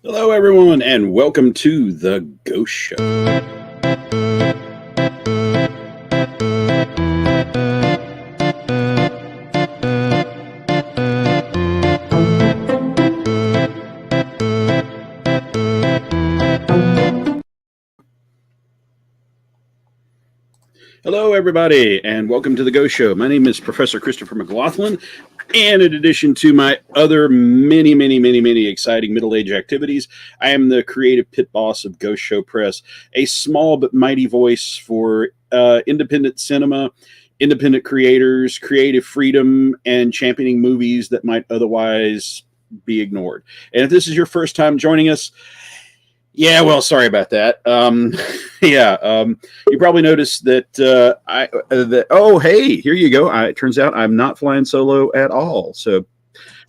Hello, everyone, and welcome to the Ghost Show. Hello, everybody, and welcome to the Ghost Show. My name is Professor Christopher McLaughlin, and in addition to my other many exciting middle-age activities, I am the creative pit boss of Ghost Show Press, a small but mighty voice for independent cinema, independent creators, creative freedom, and championing movies that might otherwise be ignored. And if this is your first time joining us, yeah, well, sorry about that. You probably noticed that oh, hey, here you go. It turns out I'm not flying solo at all. So,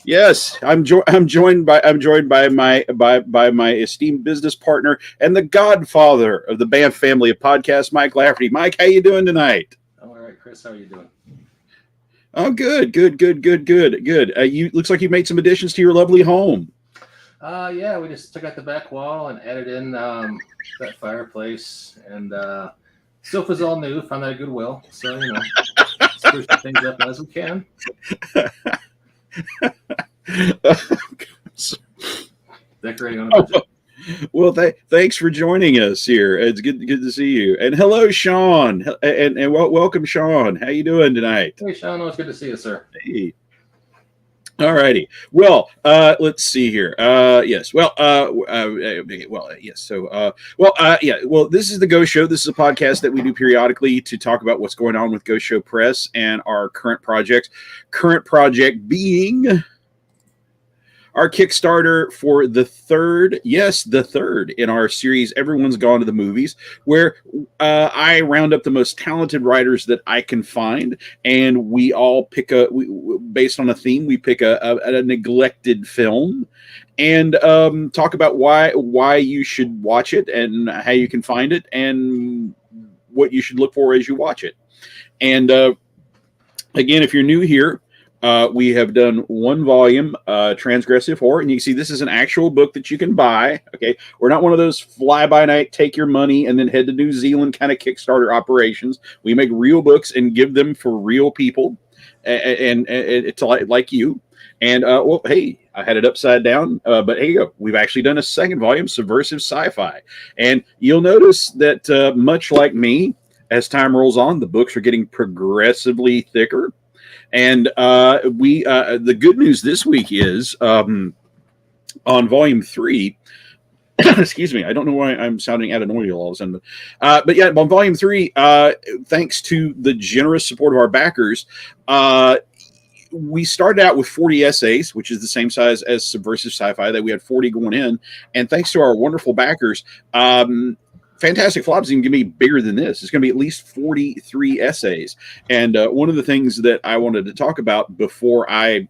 yes, I'm joined by my esteemed business partner and the godfather of the Banff family of podcasts, Mike Lafferty. Mike, how you doing tonight? I'm all right, Chris. How are you doing? Oh, good. You looks like you made some additions to your lovely home. Yeah, we just took out the back wall and added in that fireplace, and sofa's all new. Found that at Goodwill, so spruce things up as we can. Decorating on a budget. Well, thanks for joining us here. It's good to see you. And hello, Sean, and welcome, Sean. How you doing tonight? Hey, Sean. It's good to see you, sir. Hey. All righty. Well, let's see here. Yes. Well, yes. So, yeah. Well, this is the Ghost Show. This is a podcast that we do periodically to talk about what's going on with Ghost Show Press and our current projects. Current project being our Kickstarter for the third in our series, Everyone's Gone to the Movies, where I round up the most talented writers that I can find, and we all pick based on a theme, we pick a neglected film and talk about why you should watch it and how you can find it and what you should look for as you watch it. And again, if you're new here, we have done one volume, Transgressive Horror, and you can see this is an actual book that you can buy. Okay, we're not one of those fly-by-night, take your money and then head to New Zealand kind of Kickstarter operations. We make real books and give them for real people, and it's like you. And well, hey, I had it upside down, but here you go. We've actually done a second volume, Subversive Sci-Fi, and you'll notice that much like me, as time rolls on, the books are getting progressively thicker. And the good news this week is on volume 3. Excuse me, I don't know why I'm sounding adenoidal all of a sudden, but yeah, on volume 3, thanks to the generous support of our backers, we started out with 40 essays, which is the same size as Subversive Sci-Fi that we had 40 going in, and thanks to our wonderful backers. Fantastic Flops is going to be bigger than this. It's going to be at least 43 essays. And one of the things that I wanted to talk about before I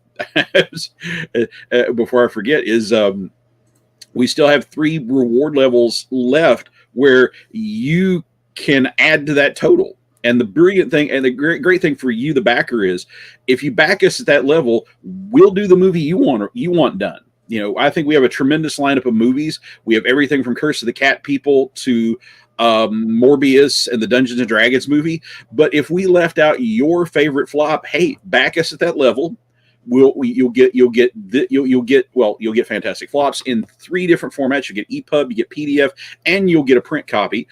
forget is we still have 3 reward levels left where you can add to that total. And the brilliant thing and the great thing for you, the backer, is if you back us at that level, we'll do the movie you want done. I think we have a tremendous lineup of movies. We have everything from Curse of the Cat People to Morbius and the Dungeons and Dragons movie. But if we left out your favorite flop, hey, back us at that level. You'll get Fantastic Flops in 3 different formats. You get EPUB, you get PDF, and you'll get a print copy.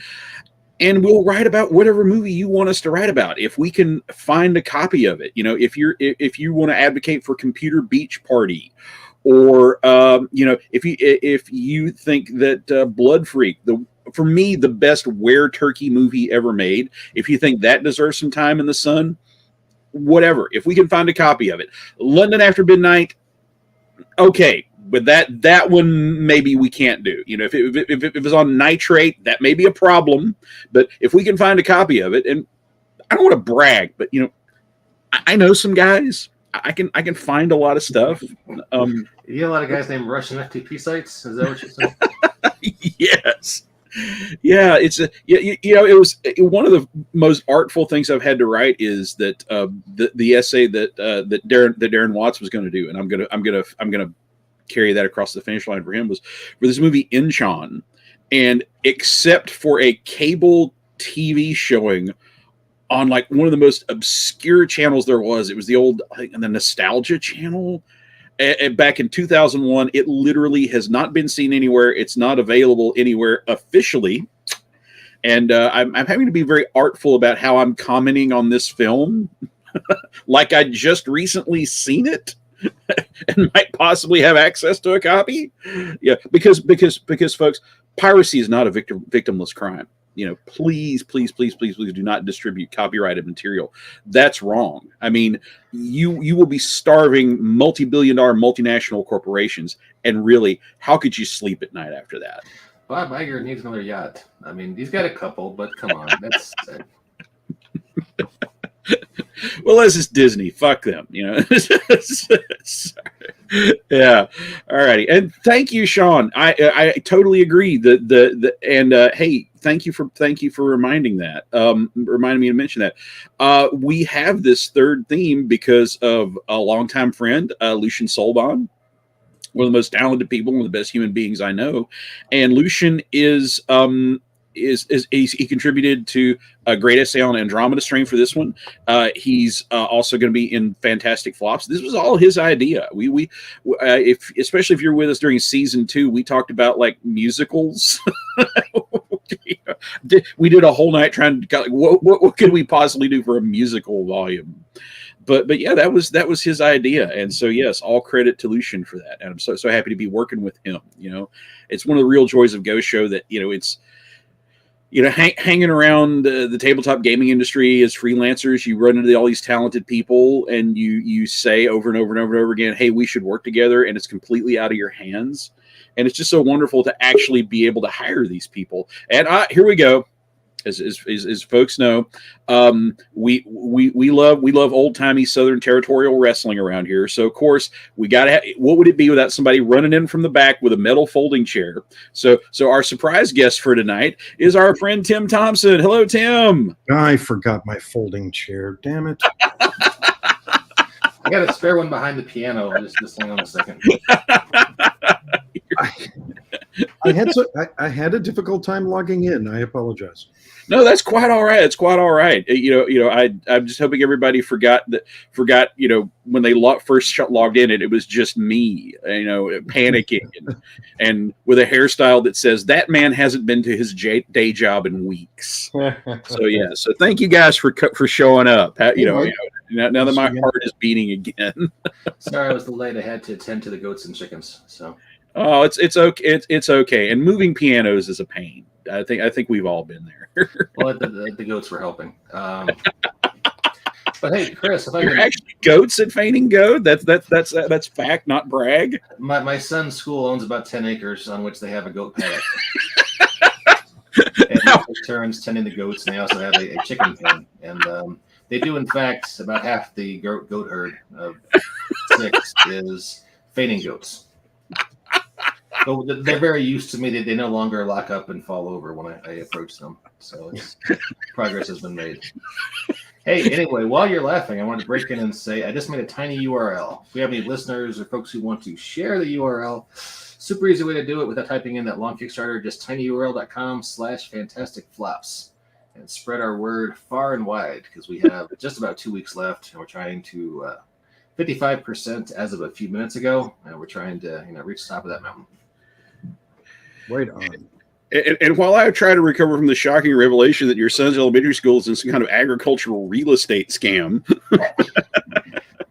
And we'll write about whatever movie you want us to write about. If we can find a copy of it, if you want to advocate for Computer Beach Party. Or if you think that Blood Freak, for me the best Were Turkey movie ever made, if you think that deserves some time in the sun, whatever. If we can find a copy of it, London After Midnight, okay, but that one maybe we can't do. If it was on nitrate, that may be a problem. But if we can find a copy of it, and I don't want to brag, but I know some guys. I can find a lot of stuff. You get a lot of guys named Russian FTP sites. Is that what you're saying? Yes. Yeah, it was one of the most artful things I've had to write is that the essay that Darren Watts was going to do, and I'm gonna carry that across the finish line for him was for this movie Inchon. And except for a cable TV showing on like one of the most obscure channels there was, it was the old, I think, the Nostalgia channel. Back in 2001, it literally has not been seen anywhere. It's not available anywhere officially. And I'm having to be very artful about how I'm commenting on this film, like I just recently seen it and might possibly have access to a copy. Yeah, because folks, piracy is not a victimless crime. Please do not distribute copyrighted material. That's wrong. I mean, you will be starving multi-billion-dollar multinational corporations, and really, how could you sleep at night after that? Bob Iger needs another yacht. I mean, he's got a couple, but come on, that's. Well, this is Disney. Fuck them. Yeah. All righty. And thank you, Sean. I totally agree. Hey, thank you for reminding that. Reminding me to mention that. We have this third theme because of a longtime friend, Lucian Solban, one of the most talented people, one of the best human beings I know. And Lucian is he contributed to a great essay on Andromeda Strain for this one. He's also going to be in Fantastic Flops. This was all his idea. Especially if you're with us during season 2, we talked about like musicals. We did a whole night trying to what could we possibly do for a musical volume. But yeah, that was his idea, and so yes, all credit to Lucian for that, and I'm so happy to be working with him. It's one of the real joys of Ghost Show that it's hanging around the tabletop gaming industry as freelancers. You run into all these talented people, and you say over and over and over and over again, "Hey, we should work together," and it's completely out of your hands, and it's just so wonderful to actually be able to hire these people. And here we go. As folks know, we love old timey Southern territorial wrestling around here. So of course we got to. What would it be without somebody running in from the back with a metal folding chair? So our surprise guest for tonight is our friend Tim Thompson. Hello, Tim. I forgot my folding chair. Damn it! I got a spare one behind the piano. Just hang on a second. I had a difficult time logging in. I apologize. No, that's quite all right. It's quite all right. I'm just hoping everybody forgot when they first logged in, it was just me, panicking and with a hairstyle that says that man hasn't been to his day job in weeks. So thank you guys for showing up. Now that my heart is beating again. Sorry, I was delayed. I had to attend to the goats and chickens. So. Oh, it's okay. It's okay. And moving pianos is a pain. I think we've all been there. Well, the goats were helping. But hey, Chris, if You're actually goats at Fainting Goat. That's fact, not brag. My son's school owns about 10 acres on which they have a goat paddock. And he turns tending the goats, and they also have a chicken pen. And they do, in fact, about half the goat herd of 6 is fainting goats. But they're very used to me. They no longer lock up and fall over when I approach them. So progress has been made. Hey, anyway, while you're laughing, I want to break in and say I just made a tiny URL. If we have any listeners or folks who want to share the URL, super easy way to do it without typing in that long Kickstarter, just tinyurl.com/fantasticflops and spread our word far and wide because we have just about 2 weeks left and we're trying to 55% as of a few minutes ago, and we're trying to reach the top of that mountain. Right on. And while I try to recover from the shocking revelation that your son's elementary school is in some kind of agricultural real estate scam.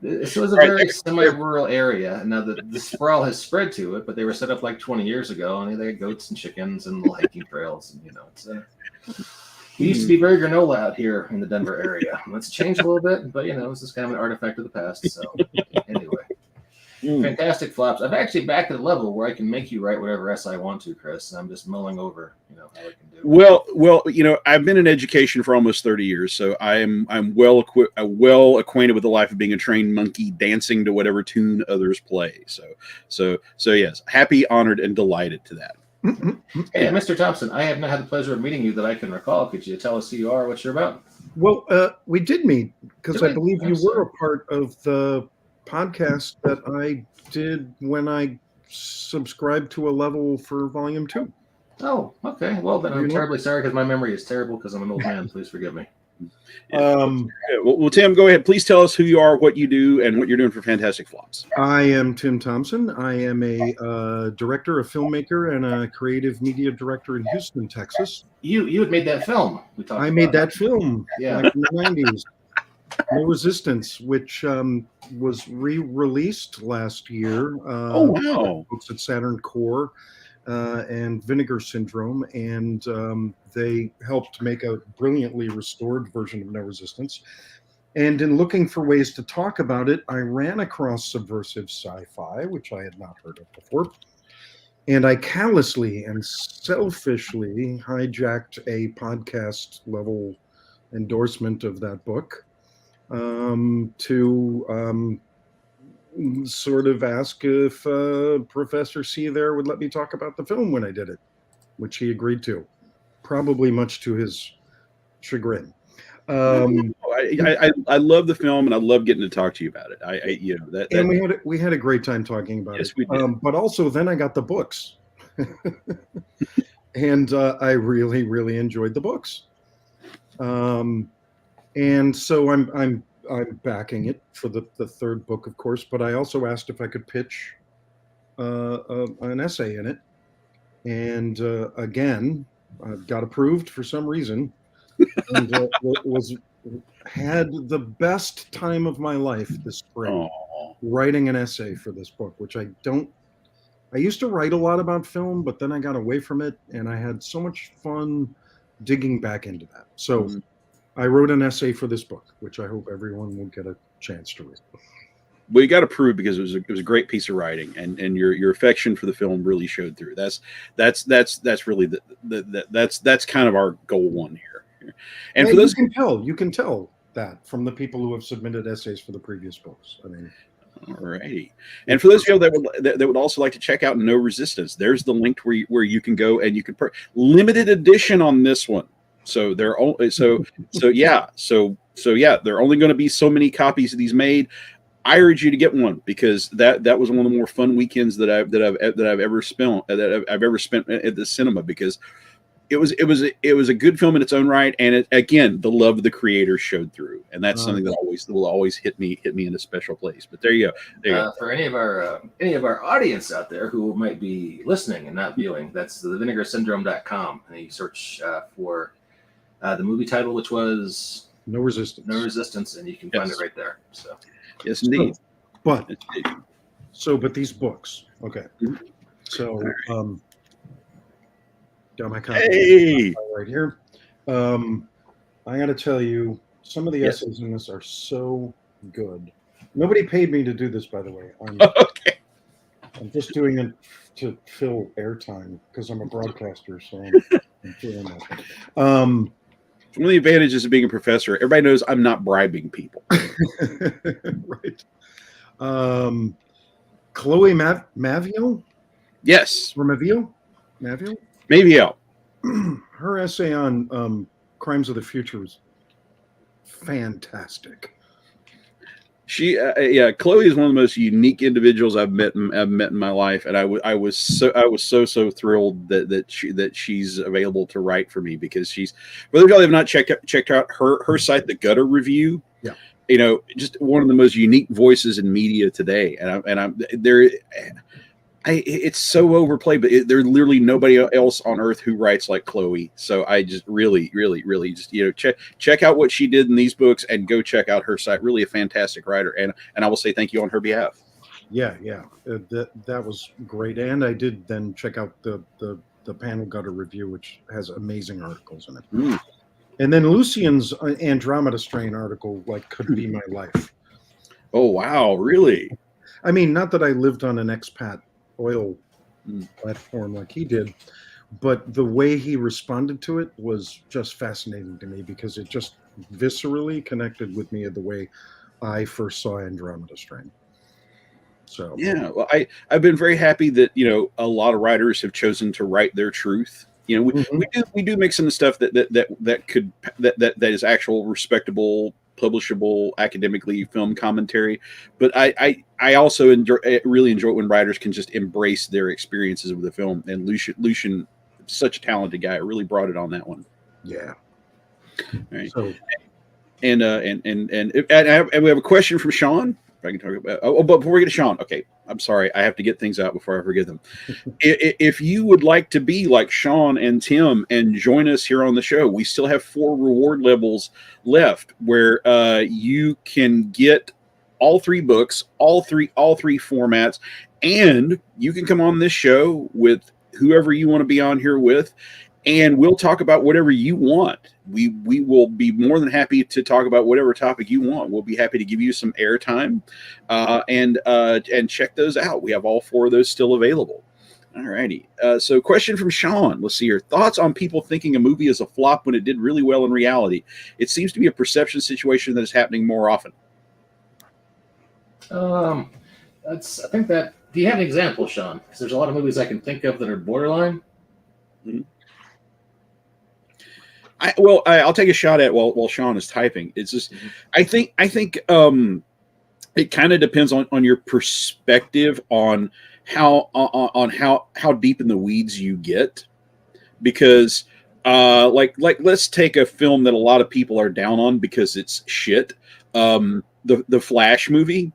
This was a very semi-rural area. Now, the sprawl has spread to it, but they were set up like 20 years ago, and they had goats and chickens and little hiking trails. And, we used to be very granola out here in the Denver area. It's changed a little bit, but, this is kind of an artifact of the past. So, anyway. Fantastic Flops. I've actually back to the level where I can make you write whatever essay I want to, Chris. I'm just mulling over, how I can do. Well, I've been in education for almost 30 years, so I'm well acquainted with the life of being a trained monkey dancing to whatever tune others play. So yes, happy, honored, and delighted to that. Hey, Mr. Thompson, I have not had the pleasure of meeting you that I can recall. Could you tell us who you are, what you're about? Well, we did meet because I believe you were a part of the podcast that I did when I subscribe to a level for volume 2. Oh, okay. Well, then I'm You know? terribly sorry because my memory is terrible because I'm an old man. Please forgive me. Yeah, well, Tim, go ahead. Please tell us who you are, what you do, and what you're doing for Fantastic Flops. I am Tim Thompson. I am a director, a filmmaker, and a creative media director in Houston, Texas. You had made that film we talked about. I made that film Yeah. back in the 90s. No Resistance, which was re-released last year. Oh, wow. Folks at Saturn Core and Vinegar Syndrome, and they helped make a brilliantly restored version of No Resistance. And in looking for ways to talk about it, I ran across subversive sci-fi, which I had not heard of before. And I callously and selfishly hijacked a podcast level endorsement of that book to sort of ask if Professor C there would let me talk about the film when I did it, which he agreed to, probably much to his chagrin. I love the film, and I love getting to talk to you about it. And we had a great time talking about yes, it. we did. But also then I got the books, and I really, really enjoyed the books. And so I'm backing it for the third book, of course. But I also asked if I could pitch an essay in it, and again, I got approved for some reason. And had the best time of my life this spring writing an essay for this book, which I used to write a lot about film, but then I got away from it, and I had so much fun digging back into that. So I wrote an essay for this book, which I hope everyone will get a chance to read. Well, you got approved because it was a great piece of writing, and your affection for the film really showed through. That's really that's kind of our goal one here. And for those, you can tell that from the people who have submitted essays for the previous books. I mean, alrighty. And for those of you that would also like to check out No Resistance, there's the link where you can go and you can limited edition on this one. So there are there are only going to be so many copies of these made. I urge you to get one because that was one of the more fun weekends that I've ever spent at the cinema, because it was a good film in its own right, and again, the love of the creator showed through, and that's something that will always hit me in a special place. But there you go. For any of our audience out there who might be listening and not viewing, that's the vinegarsyndrome.com, and you search for the movie title, which was No Resistance, and you can find it right there. So yes, indeed. But these books, okay. So got my copy right here. I got to tell you, some of the essays in this are so good. Nobody paid me to do this, by the way. Okay. I'm just doing it to fill airtime because I'm a broadcaster, so I'm doing that. One of the advantages of being a professor, everybody knows I'm not bribing people. Right. Chloe Mavio? Yes. Or Mavio? Mavio? Mavio. Her essay on Crimes of the Future is fantastic. Chloe is one of the most unique individuals I've met in my life, and I was so thrilled that she's available to write for me, because she's, for those of y'all that have not checked out her site, The Gutter Review. Yeah. Just one of the most unique voices in media today, it's so overplayed, but there's literally nobody else on earth who writes like Chloe. So I just really just check out what she did in these books, and go check out her site. Really a fantastic writer, and I will say thank you on her behalf. Yeah, that was great, and I did then check out the Panel Gutter Review, which has amazing articles in it. And then Lucian's Andromeda Strain article, could be my life. Oh wow, really? I mean, not that I lived on an expat oil platform like he did, but the way he responded to it was just fascinating to me, because it just viscerally connected with me the way I first saw Andromeda Strain. So yeah, well, I've been very happy that a lot of writers have chosen to write their truth. We do mix in the stuff that is actual respectable publishable academically film commentary. But I also really enjoy it when writers can just embrace their experiences with the film. And Lucian, such a talented guy, really brought it on that one. Yeah. All right. So, and we have a question from Sean. If I can talk about, but before we get to Sean, okay, I'm sorry, I have to get things out before I forget them. If you would like to be like Sean and Tim and join us here on the show, we still have 4 reward levels left where you can get all 3 books, all three formats, and you can come on this show with whoever you want to be on here with, and we'll talk about whatever you want. We will be more than happy to talk about whatever topic you want. We'll be happy to give you some airtime, and check those out. We have all 4 of those still available. All righty. So question from Sean. Let's see here. Thoughts on people thinking a movie is a flop when it did really well in reality? It seems to be a perception situation that is happening more often. I think that. Do you have an example, Sean? Because there's a lot of movies I can think of that are borderline. Mm-hmm. I'll take a shot at while Sean is typing. It's just, I think it kind of depends on your perspective on how deep in the weeds you get, because like let's take a film that a lot of people are down on because it's shit. The Flash movie.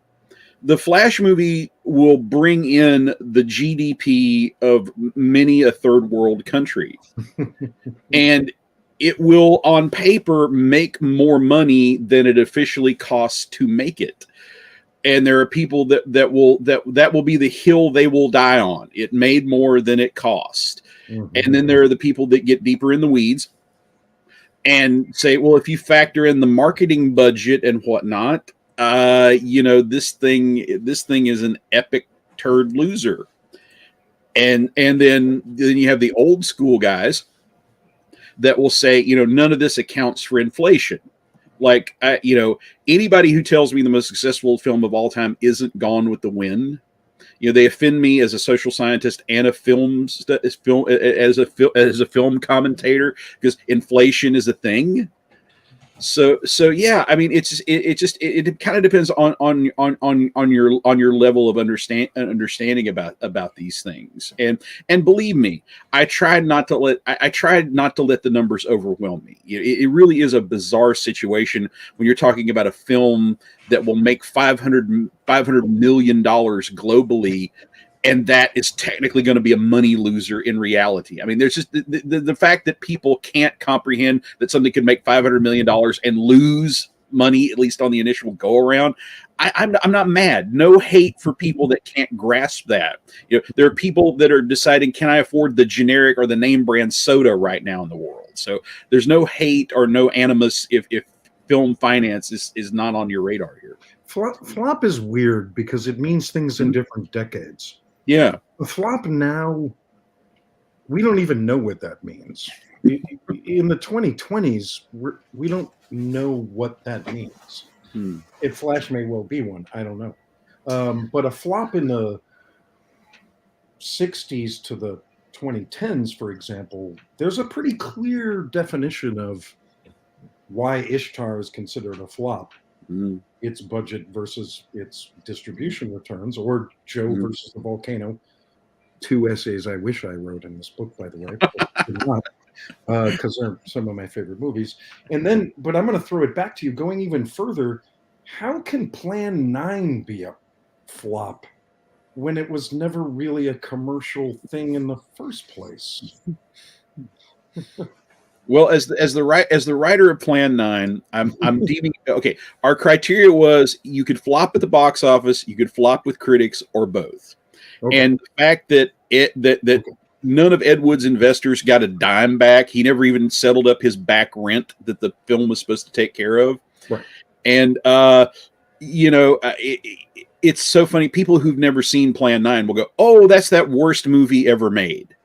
The Flash movie will bring in the GDP of many a third world country, and it will, on paper, make more money than it officially costs to make it. And there are people that will be the hill they will die on. It made more than it cost. Mm-hmm. And then there are the people that get deeper in the weeds and say, well, if you factor in the marketing budget and whatnot, this thing is an epic turd loser. And then you have the old school guys that will say, none of this accounts for inflation. Like, anybody who tells me the most successful film of all time isn't Gone with the Wind. They offend me as a social scientist and a film commentator, because inflation is a thing. So yeah, I mean, it kind of depends on your level of understanding about these things. And believe me, I tried not to let the numbers overwhelm me. It really is a bizarre situation when you're talking about a film that will make $500 million globally, and that is technically going to be a money loser in reality. I mean, there's just the fact that people can't comprehend that something could make $500 million and lose money, at least on the initial go around. I'm not mad. No hate for people that can't grasp that. There are people that are deciding, can I afford the generic or the name brand soda right now in the world? So there's no hate or no animus if film finance is not on your radar here. Flop is weird because it means things in different decades. Yeah. The flop now, we don't even know what that means. In the 2020s, we don't know what that means. If Flash may well be one, I don't know. But a flop in the 60s to the 2010s, for example, there's a pretty clear definition of why Ishtar is considered a flop. Its budget versus its distribution returns, or Joe versus the volcano. 2 essays I wish I wrote in this book, by the way, because they're some of my favorite movies. And then, but I'm going to throw it back to you, going even further. How can Plan 9 be a flop when it was never really a commercial thing in the first place? Well, as the writer of Plan 9, I'm deeming, okay, our criteria was you could flop at the box office, you could flop with critics, or both. Okay. And the fact that none of Ed Wood's investors got a dime back, he never even settled up his back rent that the film was supposed to take care of. Right. And it's so funny. People who've never seen Plan 9 will go, "Oh, that's that worst movie ever made."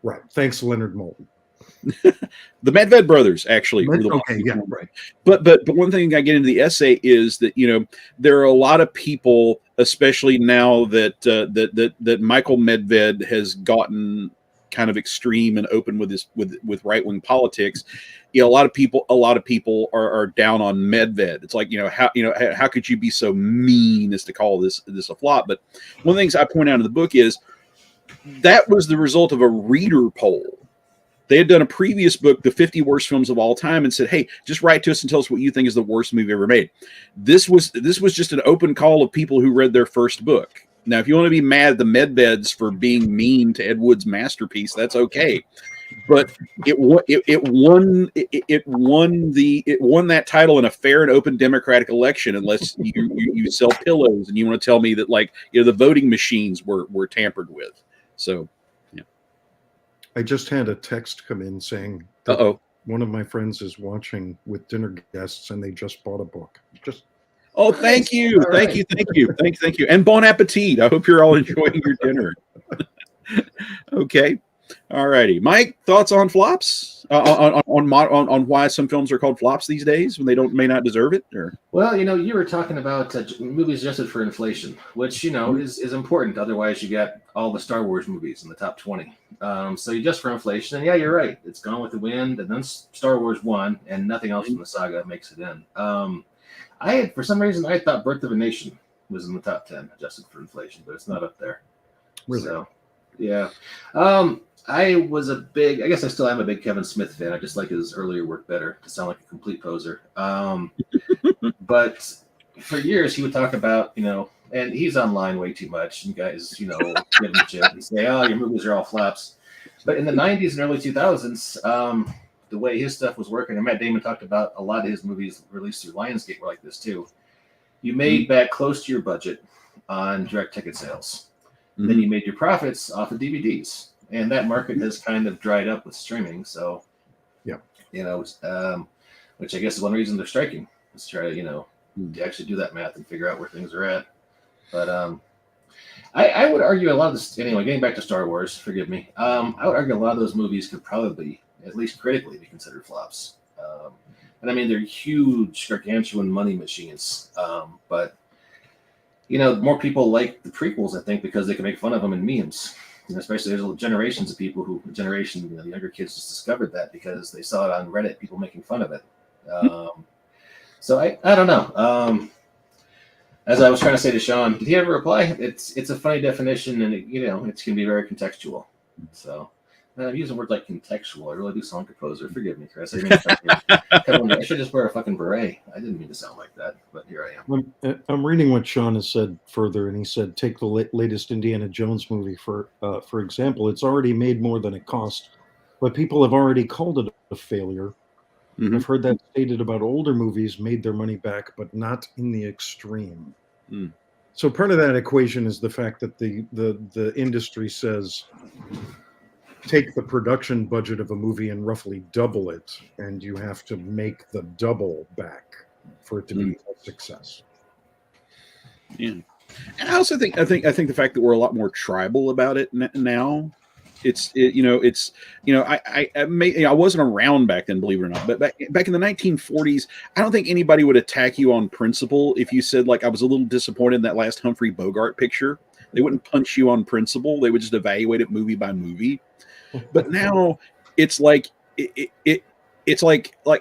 Right. Thanks, Leonard Maltin. The Medved brothers, actually. Okay, yeah, right. But one thing I get into the essay is that there are a lot of people, especially now that Michael Medved has gotten kind of extreme and open with this with right wing politics, you know, a lot of people are down on Medved. It's like, how could you be so mean as to call this a flop? But one of the things I point out in the book is that was the result of a reader poll. They had done a previous book, The 50 Worst Films of All Time, and said, hey, just write to us and tell us what you think is the worst movie ever made. This was just an open call of people who read their first book. Now, if you want to be mad at the Medveds for being mean to Ed Wood's masterpiece, that's okay. But it won that title in a fair and open democratic election, unless you sell pillows and you want to tell me that, like, the voting machines were tampered with. So, yeah. I just had a text come in saying one of my friends is watching with dinner guests and they just bought a book. Oh, thank you. Thank you. And bon appetit. I hope you're all enjoying your dinner. Okay. All righty. Mike, thoughts on flops? On why some films are called flops these days when they may not deserve it? Or? Well, you were talking about movies adjusted for inflation, which, is important. Otherwise, you got all the Star Wars movies in the top 20. So you adjust for inflation, and yeah, you're right. It's Gone with the Wind, and then Star Wars won, and nothing else from the saga makes it in. For some reason, I thought Birth of a Nation was in the top 10, adjusted for inflation, but it's not up there. Really? So, yeah. I guess I still am a big Kevin Smith fan. I just like his earlier work better, to sound like a complete poser. But for years, he would talk about, and he's online way too much, and guys, give him shit and say, oh, your movies are all flops. But in the 90s and early 2000s, the way his stuff was working, and Matt Damon talked about a lot of his movies released through Lionsgate were like this too. You made back close to your budget on direct ticket sales. Mm-hmm. Then you made your profits off of DVDs. And that market has kind of dried up with streaming. So, yeah, which I guess is one reason they're striking. Let's try to, to actually do that math and figure out where things are at. But I would argue a lot of this, anyway, getting back to Star Wars, forgive me. I would argue a lot of those movies could probably, at least critically, be considered flops. And I mean, they're huge, gargantuan money machines. But, more people like the prequels, I think, because they can make fun of them in memes. Especially there's generations of people the younger kids just discovered that because they saw it on Reddit, people making fun of it. So I don't know. As I was trying to say to Sean, did he ever reply? It's a funny definition, and it can be very contextual. So I'm using words like contextual. I really do sound like a poser. Forgive me, Chris. I should just wear a fucking beret. I didn't mean to sound like that, but here I am. I'm reading what Sean has said further, and he said, take the latest Indiana Jones movie for example. It's already made more than it cost, but people have already called it a failure. Mm-hmm. I've heard that stated about older movies made their money back, but not in the extreme. Mm. So part of that equation is the fact that the industry says, take the production budget of a movie and roughly double it, and you have to make the double back for it to be a success. Yeah, and I also think the fact that we're a lot more tribal about it now. I wasn't around back then, believe it or not, but back in the 1940s, I don't think anybody would attack you on principle if you said, like, I was a little disappointed in that last Humphrey Bogart picture. They wouldn't punch you on principle. They would just evaluate it movie by movie. But now it's like it's like well,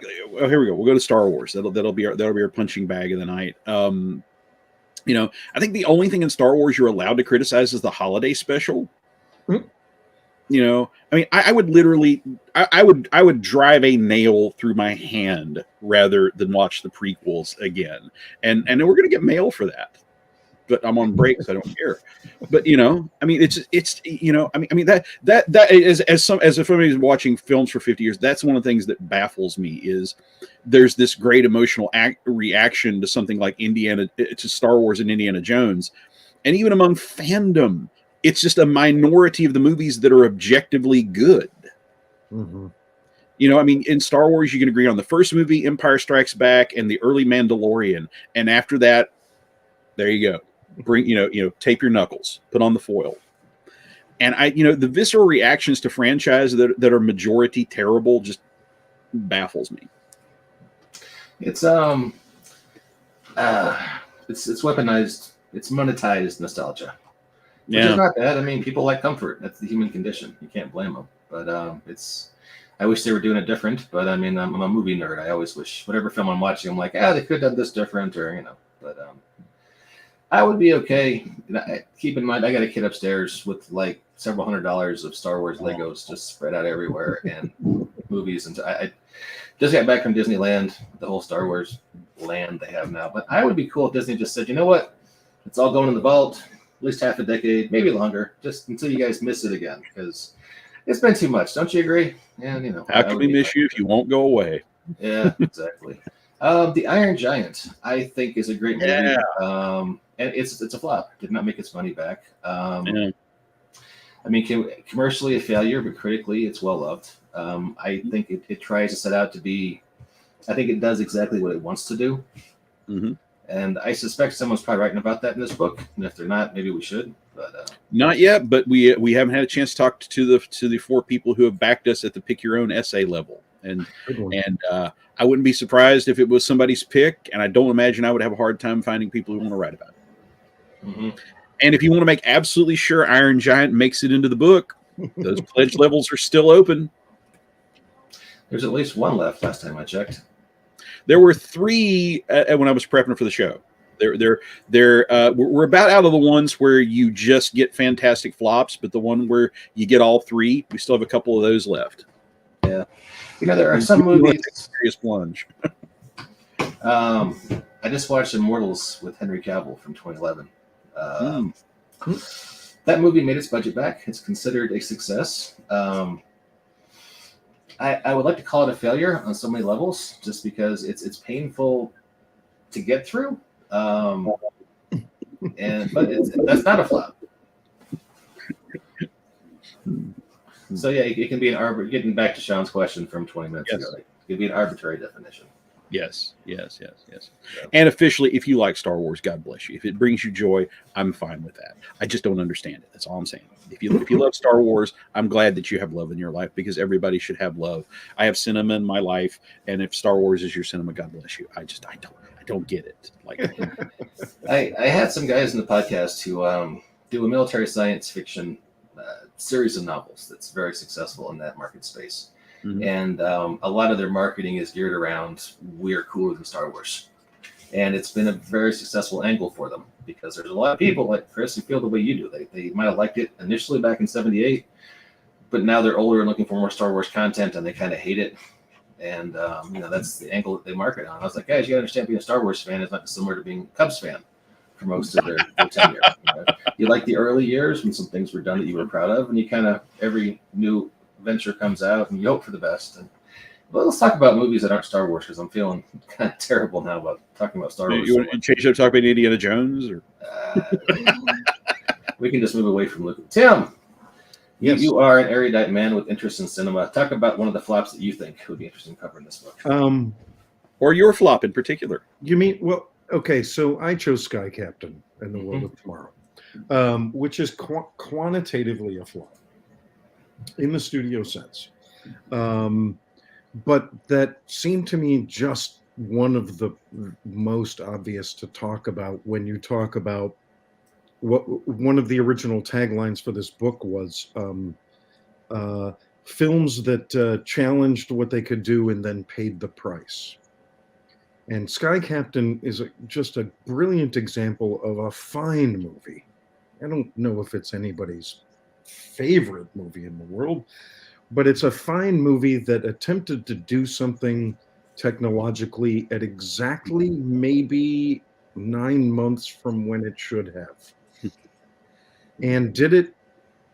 here we go. We'll go to Star Wars. That'll be our punching bag of the night. I think the only thing in Star Wars you're allowed to criticize is the holiday special. I mean, I would literally, I would drive a nail through my hand rather than watch the prequels again. And we're gonna get mail for that. But I'm on break, so I don't care. But I mean, it's I mean that is as somebody who's watching films for 50 years, that's one of the things that baffles me is there's this great emotional reaction to something like to Star Wars and Indiana Jones, and even among fandom, it's just a minority of the movies that are objectively good. Mm-hmm. I mean, in Star Wars, you can agree on the first movie, Empire Strikes Back, and the early Mandalorian, and after that, there you go. Bring tape your knuckles, put on the foil. And the visceral reactions to franchises that are majority terrible just baffles me. It's weaponized, it's monetized nostalgia. which is not bad. I mean, people like comfort. That's the human condition. You can't blame them. But I wish they were doing it different. But I mean, I'm a movie nerd. I always wish whatever film I'm watching, I'm like, they could have done this different, or But I would be okay. Keep in mind, I got a kid upstairs with like several $100s of Star Wars Legos just spread out everywhere, and movies. And I just got back from Disneyland, the whole Star Wars land they have now. But I would be cool if Disney just said, you know what, it's all going in the vault, at least half a decade, maybe longer, just until you guys miss it again, because it's been too much. Don't you agree? And how can we miss you if you won't go away? Yeah, exactly. The Iron Giant, I think, is a great movie. Yeah. And it's a flop. Did not make its money back. I mean, commercially a failure, but critically it's well loved. I think it tries to set out to be. I think it does exactly what it wants to do. Mm-hmm. And I suspect someone's probably writing about that in this book. And if they're not, maybe we should. But not yet. But we haven't had a chance to talk to the 4 people who have backed us at the pick your own essay level. And I wouldn't be surprised if it was somebody's pick. And I don't imagine I would have a hard time finding people who want to write about it. Mm-hmm. And if you want to make absolutely sure Iron Giant makes it into the book, those pledge levels are still open. There's at least 1 left last time I checked. There were 3 when I was prepping for the show. We're about out of the ones where you just get fantastic flops, but the one where you get all 3, we still have a couple of those left. Yeah. There are some movies. Serious plunge. I just watched Immortals with Henry Cavill from 2011. That movie made its budget back. It's considered a success. I would like to call it a failure on so many levels, just because it's painful to get through. But that's not a flop. So yeah, it can be an getting back to Sean's question from 20 minutes ago. It can be an arbitrary definition. Yes. And officially, if you like Star Wars, God bless you. If it brings you joy, I'm fine with that. I just don't understand it. That's all I'm saying. If you love Star Wars, I'm glad that you have love in your life, because everybody should have love. I have cinema in my life, and if Star Wars is your cinema, God bless you. I don't get it. Like, I had some guys in the podcast who do a military science fiction series of novels that's very successful in that market space. Mm-hmm. And a lot of their marketing is geared around, we're cooler than Star Wars. And it's been a very successful angle for them, because there's a lot of people like Chris who feel the way you do. They might have liked it initially back in 78, but now they're older and looking for more Star Wars content, and they kind of hate it. And, that's the angle that they market on. I was like, guys, you got to understand, being a Star Wars fan is not dissimilar to being a Cubs fan for most of their tenure. You like the early years when some things were done that you were proud of, and you kind of, every new venture comes out and you hope for the best. And let's talk about movies that aren't Star Wars, because I'm feeling kind of terrible now about talking about Star Wars. You want to change up, talk about Indiana Jones, or we can just move away from Luke. Tim, yes. You are an erudite man with interest in cinema. Talk about one of the flops that you think would be interesting covering this book, or your flop in particular. You mean, well, okay, so I chose Sky Captain and the World of Tomorrow, which is quantitatively a flop in the studio sense. But that seemed to me just one of the most obvious to talk about when you talk about what one of the original taglines for this book was, films that challenged what they could do and then paid the price. And Sky Captain is just a brilliant example of a fine movie. I don't know if it's anybody's favorite movie in the world, but it's a fine movie that attempted to do something technologically at exactly maybe 9 months from when it should have, and did it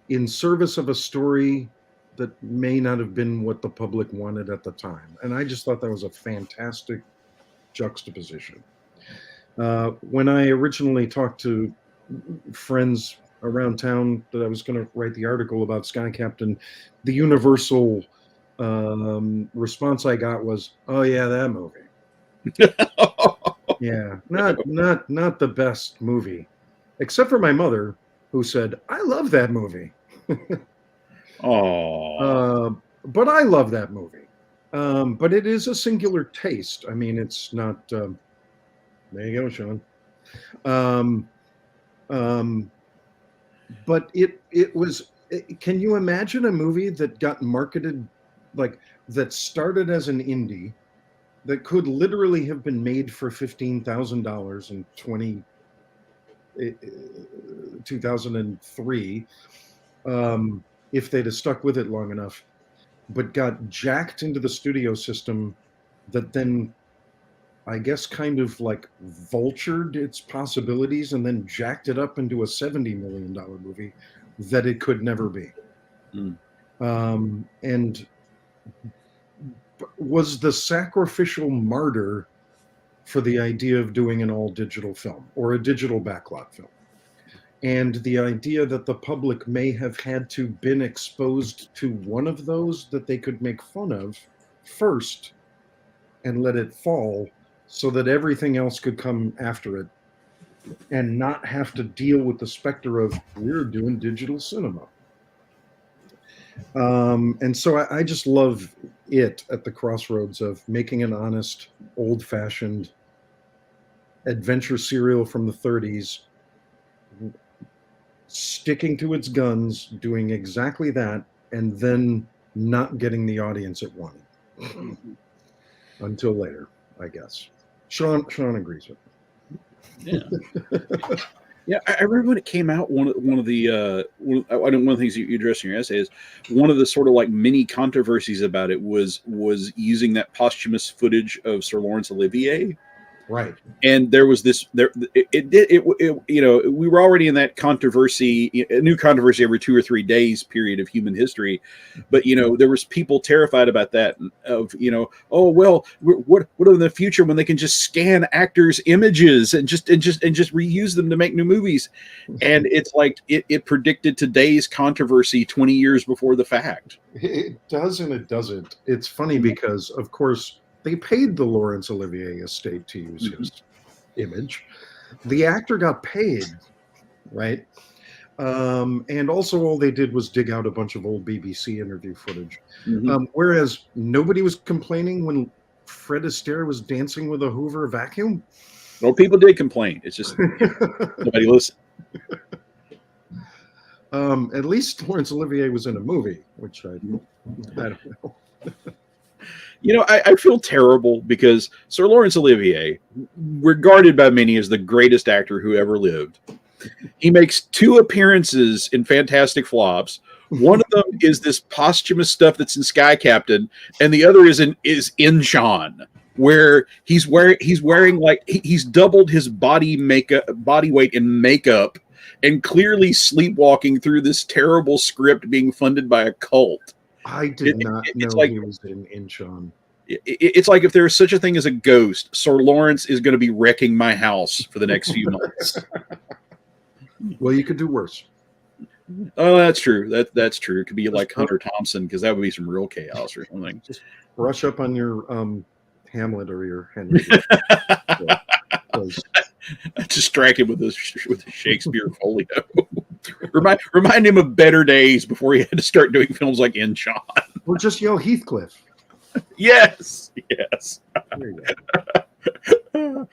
in service of a story that may not have been what the public wanted at the time. And I just thought that was a fantastic juxtaposition. When I originally talked to friends around town that I was going to write the article about Sky Captain, the universal response I got was, "Oh yeah, that movie." Yeah, not the best movie, except for my mother, who said, "I love that movie." But I love that movie. But it is a singular taste. I mean, it's not. There you go, Sean. but it was. Can you imagine a movie that got marketed like that started as an indie that could literally have been made for $15,000 in 2003 if they'd have stuck with it long enough, but got jacked into the studio system that then I guess kind of like vultured its possibilities and then jacked it up into a $70 million movie that it could never be. Mm. And was the sacrificial martyr for the idea of doing an all digital film or a digital backlot film. And the idea that the public may have had to been exposed to one of those that they could make fun of first and let it fall so that everything else could come after it and not have to deal with the specter of we're doing digital cinema. And so I just love it at the crossroads of making an honest, old-fashioned adventure serial from the 30s, sticking to its guns, doing exactly that, and then not getting the audience it wanted. Until later, I guess. Sean agrees with Yeah. Yeah, I remember when it came out. One of the things you addressed in your essay is one of the sort of like mini controversies about it was using that posthumous footage of Sir Laurence Olivier. Right. And there was this we were already in that controversy, a new controversy every 2 or 3 days period of human history, but there was people terrified about that of oh well, what in the future when they can just scan actors' images and just reuse them to make new movies, and it's like it predicted today's controversy 20 years before the fact. It does and it doesn't. It's funny because of course they paid the Laurence Olivier estate to use his image. The actor got paid, right? And also all they did was dig out a bunch of old BBC interview footage. Whereas nobody was complaining when Fred Astaire was dancing with a Hoover vacuum. Well, people did complain. It's just nobody listened. At least Laurence Olivier was in a movie, which I don't know. I feel terrible because Sir Laurence Olivier, regarded by many as the greatest actor who ever lived, he makes 2 appearances in Fantastic Flops. One of them is this posthumous stuff that's in Sky Captain, and the other is in Sean, where he's wearing like he's doubled his body weight in makeup, and clearly sleepwalking through this terrible script being funded by a cult. I did not know like, he was in Sean. It's like if there's such a thing as a ghost, Sir Laurence is going to be wrecking my house for the next few months. Well, you could do worse. Oh, that's true. That's true. It could be like Hunter Thompson, because that would be some real chaos or something. Just brush up on your Hamlet or your Henry. Distracted with the Shakespeare folio. Remind him of better days before he had to start doing films like In Sean. Or just yell Heathcliff. Yes. There you go.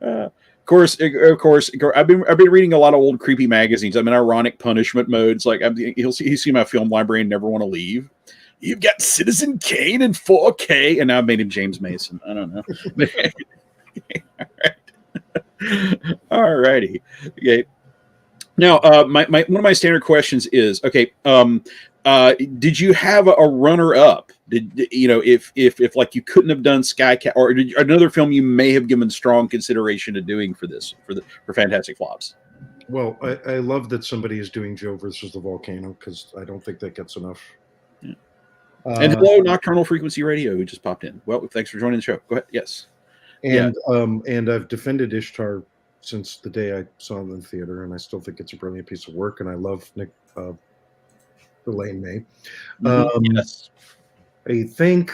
Of course, I've been reading a lot of old creepy magazines. I'm in ironic punishment mode. It's like he'll see my film library and never want to leave. You've got Citizen Kane in 4K, and now I've made him James Mason. I don't know. All righty. Okay. Now, one of my standard questions is, okay, did you have a runner-up? If like you couldn't have done Skycat or another film you may have given strong consideration to doing for Fantastic Flops? Well, I love that somebody is doing Joe versus the Volcano, because I don't think that gets enough. Yeah. And hello, Nocturnal Frequency Radio, who just popped in. Well, thanks for joining the show. Go ahead. Yes. And and I've defended Ishtar since the day I saw it in the theater, and I still think it's a brilliant piece of work, and I love Nick Elaine May. Yes. I think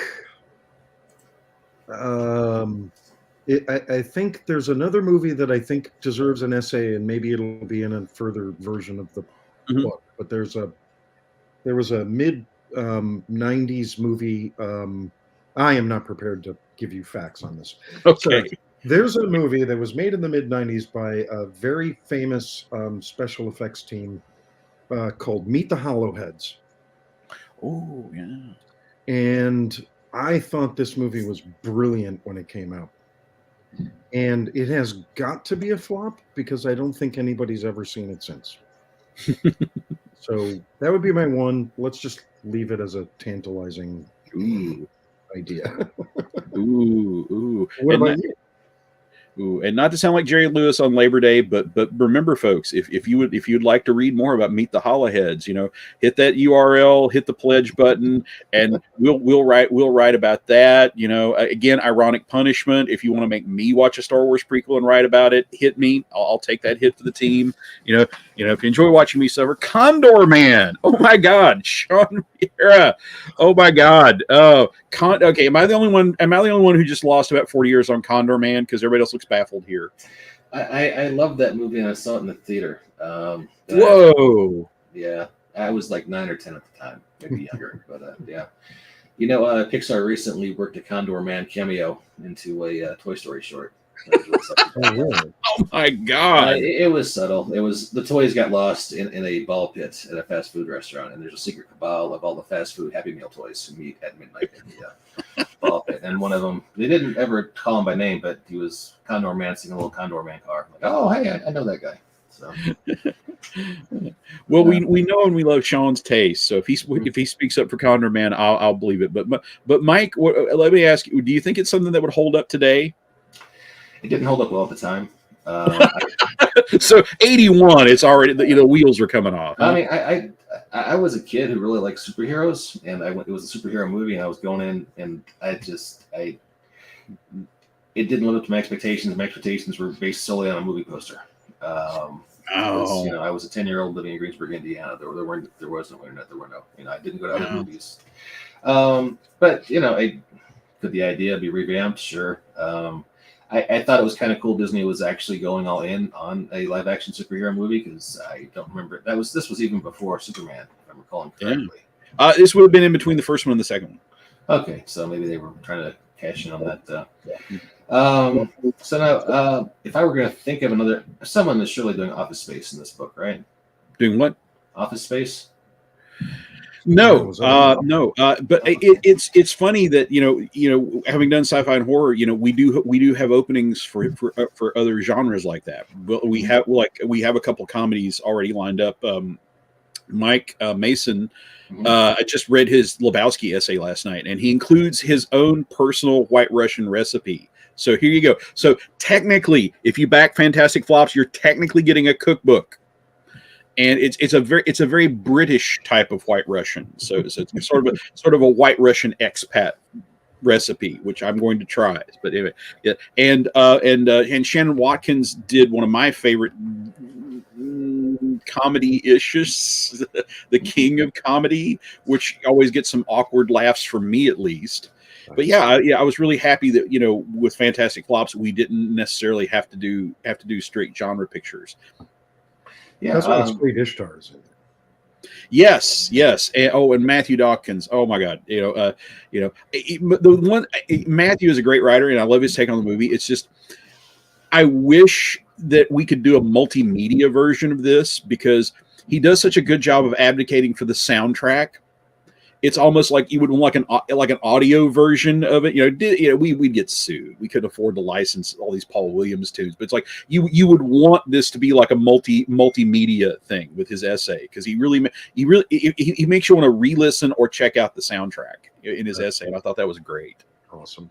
I think there's another movie that I think deserves an essay, and maybe it'll be in a further version of the book. But there was a mid 90s movie. I am not prepared to give you facts on this. Okay. So, there's a movie that was made in the mid 90s by a very famous special effects team called Meet the Hollowheads. Oh, yeah. And I thought this movie was brilliant when it came out. And it has got to be a flop because I don't think anybody's ever seen it since. So that would be my one. Let's just leave it as a tantalizing Ooh, idea. ooh. What And about you? Ooh, and not to sound like Jerry Lewis on Labor Day, but remember, folks, if you'd like to read more about Meet the Hollowheads, hit that URL, hit the pledge button, and we'll write about that. Again, ironic punishment. If you want to make me watch a Star Wars prequel and write about it, hit me. I'll take that hit for the team. If you enjoy watching me suffer, Condor Man. Oh my God, Sean Vieira. Oh my God. Okay, am I the only one? Am I the only one who just lost about 40 years on Condor Man? Because everybody else looks baffled here. I love that movie, and I saw it in the theater. Whoa! Yeah, I was like 9 or 10 at the time, maybe younger, but yeah. Pixar recently worked a Condor Man cameo into a Toy Story short. Oh my God! It was subtle. It was the toys got lost in a ball pit at a fast food restaurant, and there's a secret cabal of all the fast food Happy Meal toys who meet at midnight in the ball pit. And one of them, they didn't ever call him by name, but he was Condor Man singing a little Condor Man car. Like, oh, hey, I know that guy. So, well, we know and we love Sean's taste. So if he speaks up for Condor Man, I'll believe it. But Mike, let me ask you: do you think it's something that would hold up today? It didn't hold up well at the time. So 81, it's already the wheels are coming off. Huh? I mean, I was a kid who really liked superheroes, and it was a superhero movie, and I was going in, and it didn't live up to my expectations. My expectations were based solely on a movie poster. I was a 10-year-old living in Greensburg, Indiana. There was no internet. There were no. I didn't go to other movies. But could the idea be revamped? Sure. I thought it was kind of cool. Disney was actually going all in on a live action superhero movie because I don't remember it. This was even before Superman, if I'm recalling correctly. Yeah. This would have been in between the first one and the second one. Okay, so maybe they were trying to cash in on that. So now, if I were going to think of someone is surely doing Office Space in this book, right? Doing what? Office Space. No. But it's funny that having done sci-fi and horror, we do have openings for other genres like that. But we have a couple comedies already lined up. Mike Mason, I just read his Lebowski essay last night, and he includes his own personal White Russian recipe. So here you go. So technically, if you back Fantastic Flops, you're technically getting a cookbook. And it's a very British type of White Russian, so it's sort of a White Russian expat recipe, which I'm going to try. But anyway, yeah, and Shannon Watkins did one of my favorite comedy-issues, the king of comedy, which always gets some awkward laughs from me at least. But I was really happy that with Fantastic Flops we didn't necessarily have to do straight genre pictures. Yeah, that's why it's great Ishtar's in there. Yes, and Matthew Dawkins. Oh my God, the one Matthew is a great writer, and I love his take on the movie. It's just I wish that we could do a multimedia version of this because he does such a good job of advocating for the soundtrack. It's almost like you would want like an audio version of it. We'd get sued. We couldn't afford to license all these Paul Williams tunes. But it's like you would want this to be like a multimedia thing with his essay because he makes you want to re-listen or check out the soundtrack in his essay. And I thought that was great. Awesome.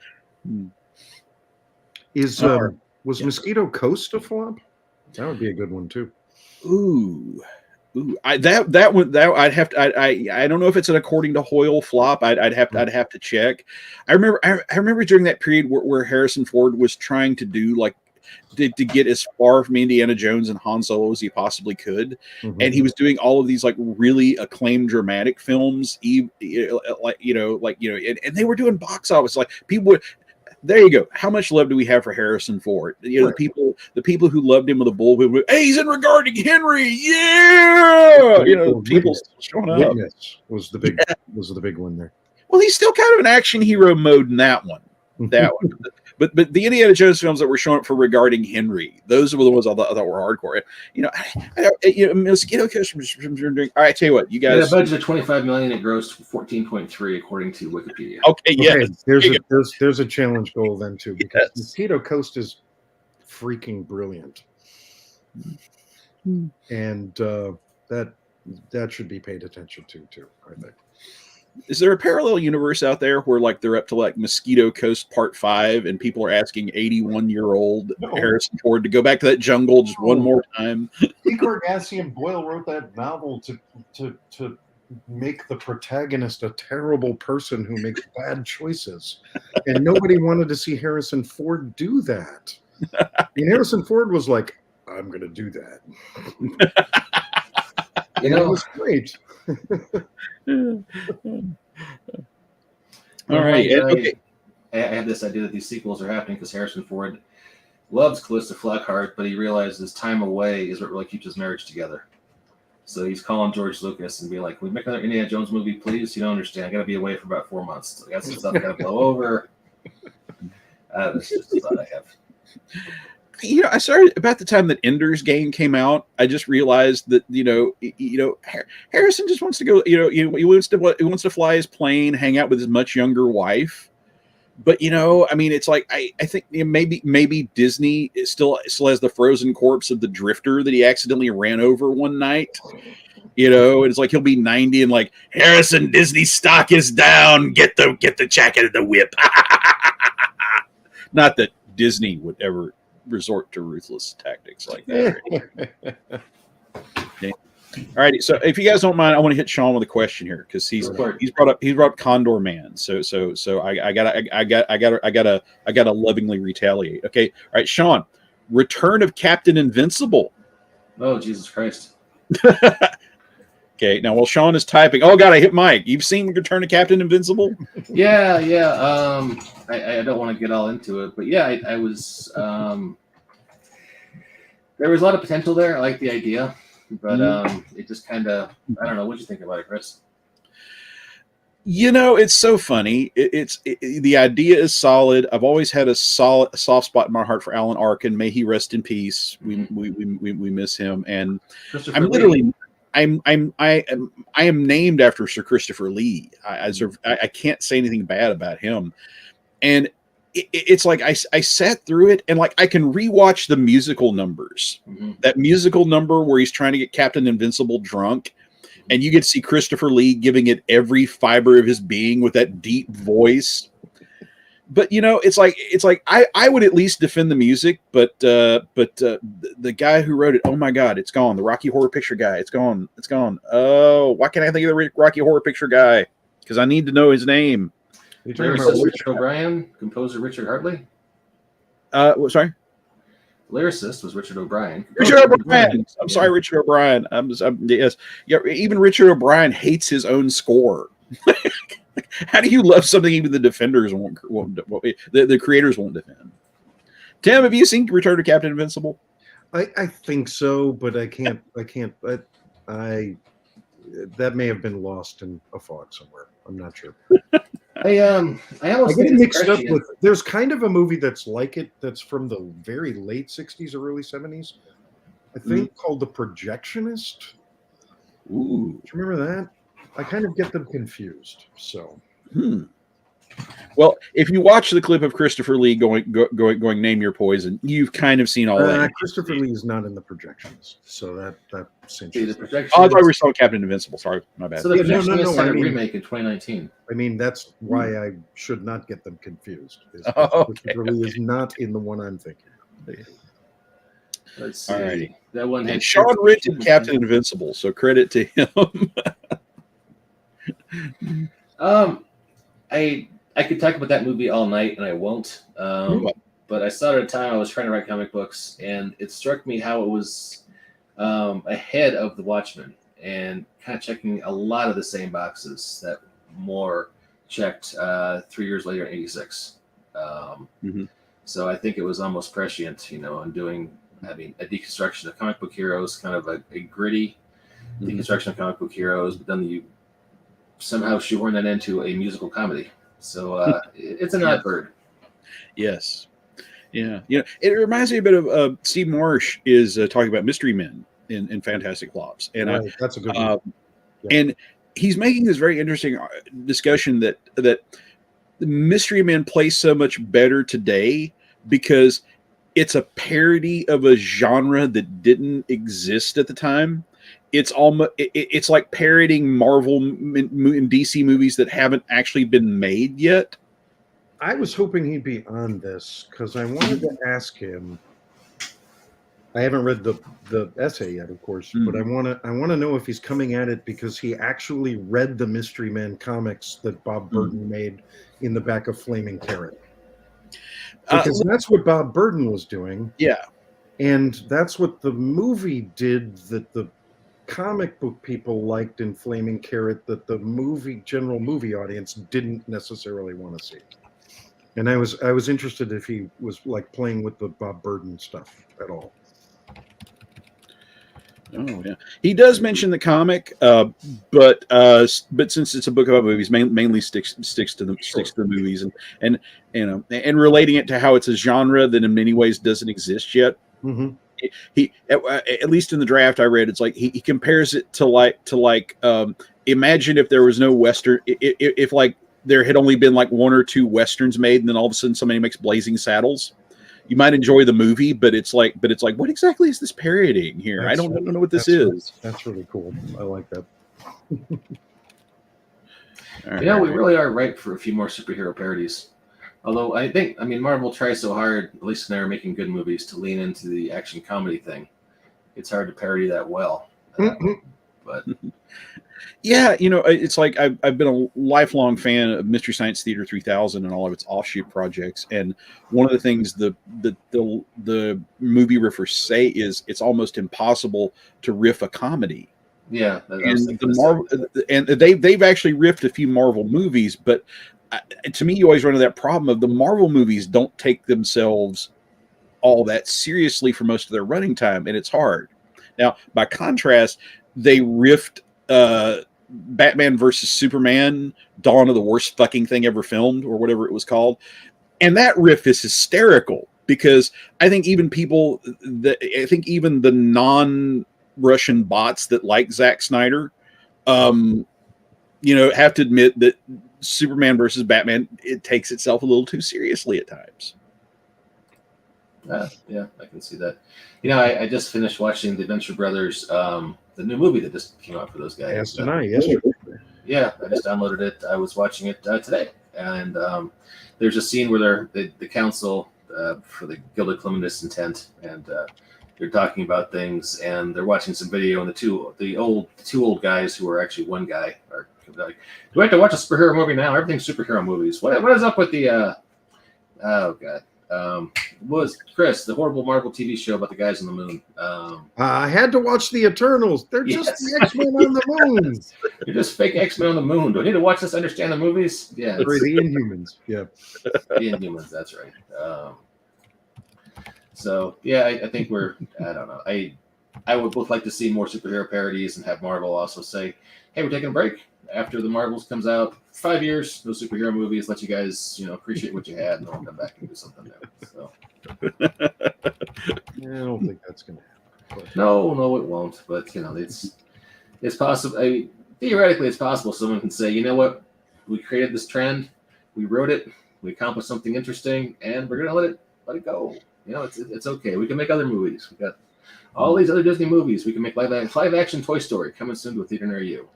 Mosquito Coast a flop? That would be a good one too. Ooh, that one I'd have to. I don't know if it's an according to Hoyle flop. I'd have to check. I remember during that period where Harrison Ford was trying to do to get as far from Indiana Jones and Han Solo as he possibly could, and he was doing all of these really acclaimed dramatic films, and they were doing box office. People would. There you go. How much love do we have for Harrison Ford? The people who loved him with a bullwhip. Hey, he's in Regarding Henry. Yeah, people showing up. Witness was the big one there. Well, he's still kind of an action hero mode in that one. that one. But the Indiana Jones films that were shown up for regarding Henry, those were the ones I thought were hardcore. Mosquito Coast. All right, tell you what, you It had guys. a budget of 25 million. It grossed 14.3 according to Wikipedia. Okay, yes. There's a challenge goal then too, because Mosquito Coast is freaking brilliant, and that should be paid attention to too, I think. Is there a parallel universe out there where like they're up to like Mosquito Coast Part 5 and people are asking 81-year-old Harrison Ford to go back to that jungle just one more time? Lee Cardassian Boyle wrote that novel to make the protagonist a terrible person who makes bad choices, and nobody wanted to see Harrison Ford do that. And Harrison Ford was like, "I'm going to do that." It was great. All right. I have this idea that these sequels are happening because Harrison Ford loves Calista Flockhart, but he realizes time away is what really keeps his marriage together. So he's calling George Lucas and being like, "Can we make another Indiana Jones movie, please? You don't understand. I got to be away for about 4 months. So I got some stuff I got to blow over." That's just a thought I have. I started about the time that Ender's Game came out. I just realized that Harrison just wants to go. He wants to fly his plane, hang out with his much younger wife. But I mean, it's like I think maybe Disney still has the frozen corpse of the drifter that he accidentally ran over one night. And it's like he'll be 90 and like, "Harrison, Disney stock is down. Get the jacket of the whip." Not that Disney would ever resort to ruthless tactics like that. Okay. All righty. So if you guys don't mind, I want to hit Sean with a question here because he's brought up Condor Man. So I gotta lovingly retaliate. Okay. All right, Sean. Return of Captain Invincible. Oh, Jesus Christ. Okay. Now while Sean is typing, oh God, I hit Mike. You've seen Return of Captain Invincible? Yeah. I don't want to get all into it, but yeah, I was. There was a lot of potential there. I like the idea, but it just kind of. I don't know. What'd you think about it, Chris? It's so funny. The idea is solid. I've always had a soft spot in my heart for Alan Arkin. May he rest in peace. We miss him, and I'm literally. I am named after Sir Christopher Lee. I can't say anything bad about him, and it's like I sat through it and like I can rewatch the musical numbers. Mm-hmm. That musical number where he's trying to get Captain Invincible drunk, and you get to see Christopher Lee giving it every fiber of his being with that deep voice. But it's like I would at least defend the music, but the guy who wrote it, oh my God, it's gone. The Rocky Horror Picture guy, it's gone. Oh, why can't I think of the Rocky Horror Picture guy? Because I need to know his name. You're talking about Richard O'Brien, composer Richard Hartley. Sorry. Lyricist was Richard O'Brien. Richard O'Brien. I'm sorry, Richard O'Brien. Yes. Yeah. Even Richard O'Brien hates his own score. How do you love something even the defenders won't the creators won't defend? Tim, have you seen Return to Captain Invincible? I think so, but I can't. I that may have been lost in a fog somewhere. I'm not sure. I almost get it mixed up with. There's kind of a movie that's like it. That's from the very late '60s or early '70s. I think called The Projectionist. Ooh, do you remember that? I kind of get them confused. So, well, if you watch the clip of Christopher Lee going, name your poison, you've kind of seen all that. Christopher Lee is not in The Projectionist, so that seems. The Projectionist. Oh, I thought we were still Captain Invincible. Sorry, my bad. So the Projectionist had a remake in 2019. I mean, that's why I should not get them confused. Christopher Lee is not in the one I'm thinking of. Let's see. Alrighty. That one had Sean Rich and Captain Invincible, so credit to him. I could talk about that movie all night, and I won't. But I saw it at a time I was trying to write comic books, and it struck me how it was ahead of The Watchmen and kind of checking a lot of the same boxes that Moore checked 3 years later in '86. So I think it was almost prescient, in having a deconstruction of comic book heroes, kind of a gritty deconstruction of comic book heroes, but then you somehow shoehorn that into a musical comedy. So it's an odd bird. Yes. Yeah. It reminds me a bit of Steve Marsh is talking about mystery men in Fantastic Flops, and Right, that's a good one. Yeah. and he's making this very interesting discussion that the mystery men play so much better today because it's a parody of a genre that didn't exist at the time. It's almost it's like parodying Marvel and DC movies that haven't actually been made yet. I was hoping he'd be on this because I wanted to ask him. I haven't read the essay yet, of course, but I want to know if he's coming at it because he actually read the Mystery Men comics that Bob Burton made in the back of Flaming Carrot. Because that's what Bob Burton was doing. Yeah. And that's what the movie did that the comic book people liked in Flaming Carrot that the general movie audience didn't necessarily want to see. And I was interested if he was like playing with the Bob Burton stuff at all. Oh yeah, he does mention the comic, but since it's a book about movies, mainly sticks to the movies, and and relating it to how it's a genre that in many ways doesn't exist yet. Mm-hmm. He at least in the draft I read, it's like he compares it to like imagine if there was no Western, if like there had only been like one or two Westerns made, and then all of a sudden somebody makes Blazing Saddles. You might enjoy the movie, but it's like, what exactly is this parodying here? I don't know what this is. That's really cool. I like that. Right. We really are ripe for a few more superhero parodies. Although I mean, Marvel tries so hard, at least when they're making good movies, to lean into the action comedy thing. It's hard to parody that well. But yeah, it's like I've been a lifelong fan of Mystery Science Theater 3000 and all of its offshoot projects. And one of the things the movie riffers say is it's almost impossible to riff a comedy. Yeah, and they've actually riffed a few Marvel movies, but to me, you always run into that problem of the Marvel movies don't take themselves all that seriously for most of their running time, and it's hard. Now, by contrast, they riffed Batman versus Superman, Dawn of the Worst Fucking Thing Ever Filmed, or whatever it was called. And that riff is hysterical because I think even the non-Russian bots that like Zack Snyder, have to admit that Superman versus Batman, it takes itself a little too seriously at times. Yeah, I can see that. I just finished watching the Venture Brothers, the new movie that just came out for those guys. Yes, tonight. Yesterday. Yeah, I just downloaded it. I was watching it today, and there's a scene where the council for the Guild of Calamitous Intent, and they're talking about things, and they're watching some video, and the two old guys who are actually one guy are like, "Do I have to watch a superhero movie now? Everything's superhero movies. What is up with the oh god." Was Chris, the horrible Marvel TV show about the guys on the moon? I had to watch the Eternals. They're just the X-Men on the moon. You're just fake X-Men on the moon. Do I need to watch this to understand the movies? Yeah, or the Inhumans. Yeah, the Inhumans. That's right. So yeah, I think I don't know. I would both like to see more superhero parodies and have Marvel also say, "Hey, we're taking a break after the Marvels comes out. 5 years, no superhero movies. Let you guys, appreciate what you had, and then we'll come back and do something new." So, I don't think that's gonna happen. No, it won't. But it's possible. Theoretically, it's possible. Someone can say, "You know what? We created this trend. We wrote it. We accomplished something interesting, and we're gonna let it go. It's okay. We can make other movies. We got all these other Disney movies. We can make live action Toy Story coming soon to a theater near you."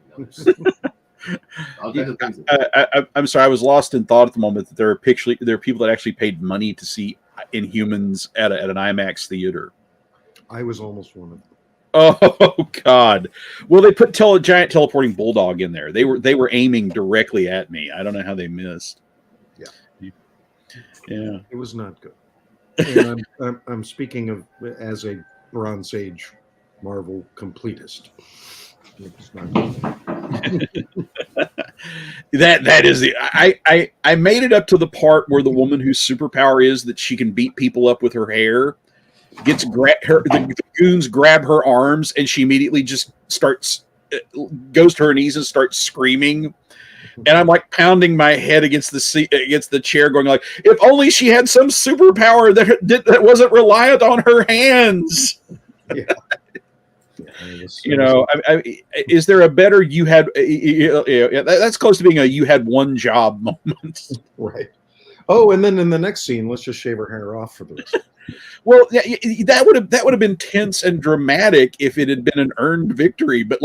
I'm sorry, I was lost in thought at the moment that there are people that actually paid money to see Inhumans at an IMAX theater. I was almost one of them. Oh God! Well, they put a giant teleporting bulldog in there. They were aiming directly at me. I don't know how they missed. Yeah, it was not good. And I'm speaking of as a Bronze Age Marvel completist. It's not good. that is I made it up to the part where the woman whose superpower is that she can beat people up with her hair the goons grab her arms and she immediately just goes to her knees and starts screaming. and I'm like pounding my head against the seat, against the chair, going like, if only she had some superpower that wasn't reliant on her hands. Yeah. Is there a better that's close to being a you had one job moment. Right. Oh, and then in the next scene, let's just shave her hair off for the rest. Well, that would have been tense and dramatic if it had been an earned victory. But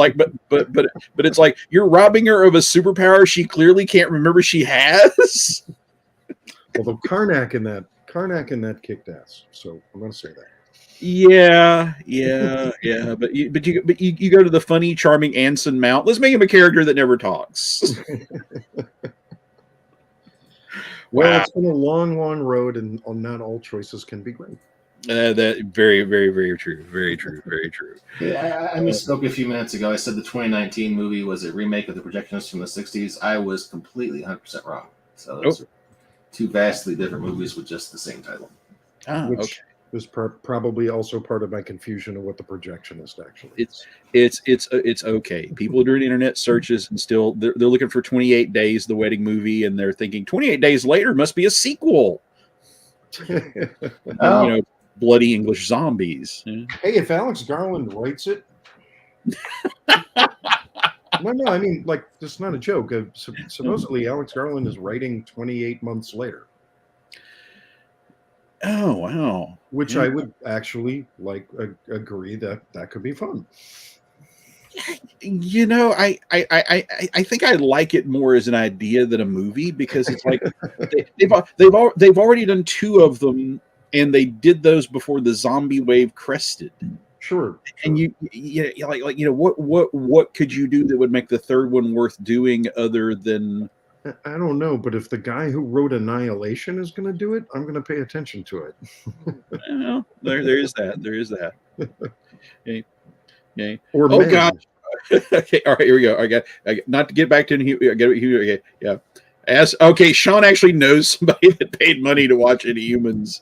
it's like you're robbing her of a superpower she clearly can't remember she has. Although Karnak in that kicked ass, so I'm going to say that. Yeah. But you go to the funny, charming Anson Mount. Let's make him a character that never talks. Well, Wow. It's been a long, long road, and not all choices can be great. That very, very, very true. Very true. Very true. Yeah, I misspoke a few minutes ago. I said the 2019 movie was a remake of The Projectionist from the 60s. I was completely 100% wrong. So those are two vastly different movies with just the same title. Which was probably also part of my confusion of what The Projectionist actually is. It's okay. People are doing internet searches and still they're looking for 28 Days, the wedding movie, and they're thinking 28 Days Later must be a sequel. And, bloody English zombies. Hey, if Alex Garland writes it, no, I mean, like, it's not a joke. Supposedly, Alex Garland is writing 28 months later. Oh wow! Which I would actually agree that could be fun. I think I like it more as an idea than a movie because it's like they've already done 2 of them, and they did those before the zombie wave crested. Sure. And what could you do that would make the third one worth doing other than? I don't know, but if the guy who wrote Annihilation is going to do it, I'm going to pay attention to it. Well, there is that. There is that. Okay. Okay. Or God. Okay. All right. Here we go. I got not to get back to okay. Yeah. Sean actually knows somebody that paid money to watch Inhumans.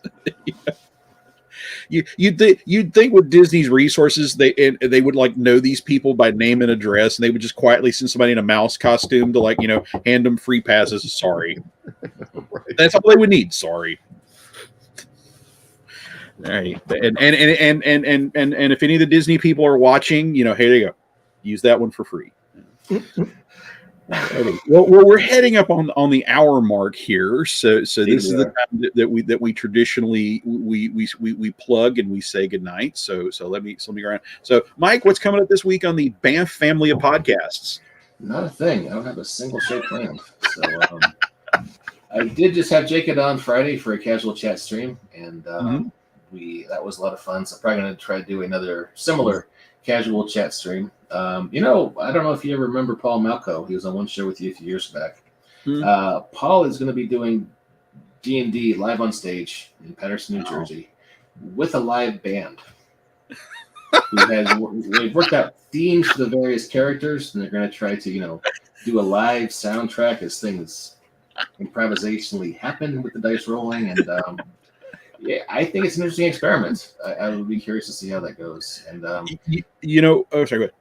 You'd think with Disney's resources they would like know these people by name and address, and they would just quietly send somebody in a mouse costume to hand them free passes. Sorry, right. That's all they would need. Sorry. All right, and if any of the Disney people are watching, here they go. Use that one for free. Okay. Well, we're heading up on the hour mark here, so this is the time that we traditionally we plug and we say goodnight. So let me go around. So, Mike, what's coming up this week on the Banff family of podcasts? Not a thing. I don't have a single show planned. So I did just have Jacob on Friday for a casual chat stream, and that was a lot of fun. So I'm probably going to try to do another similar casual chat stream. I don't know if you ever remember Paul Malco. He was on one show with you a few years back. Paul is going to be doing D&D live on stage in Patterson, New Jersey, with a live band. They've worked out themes for the various characters, and they're going to try to, do a live soundtrack as things improvisationally happen with the dice rolling. And I think it's an interesting experiment. I would be curious to see how that goes. And sorry, go ahead.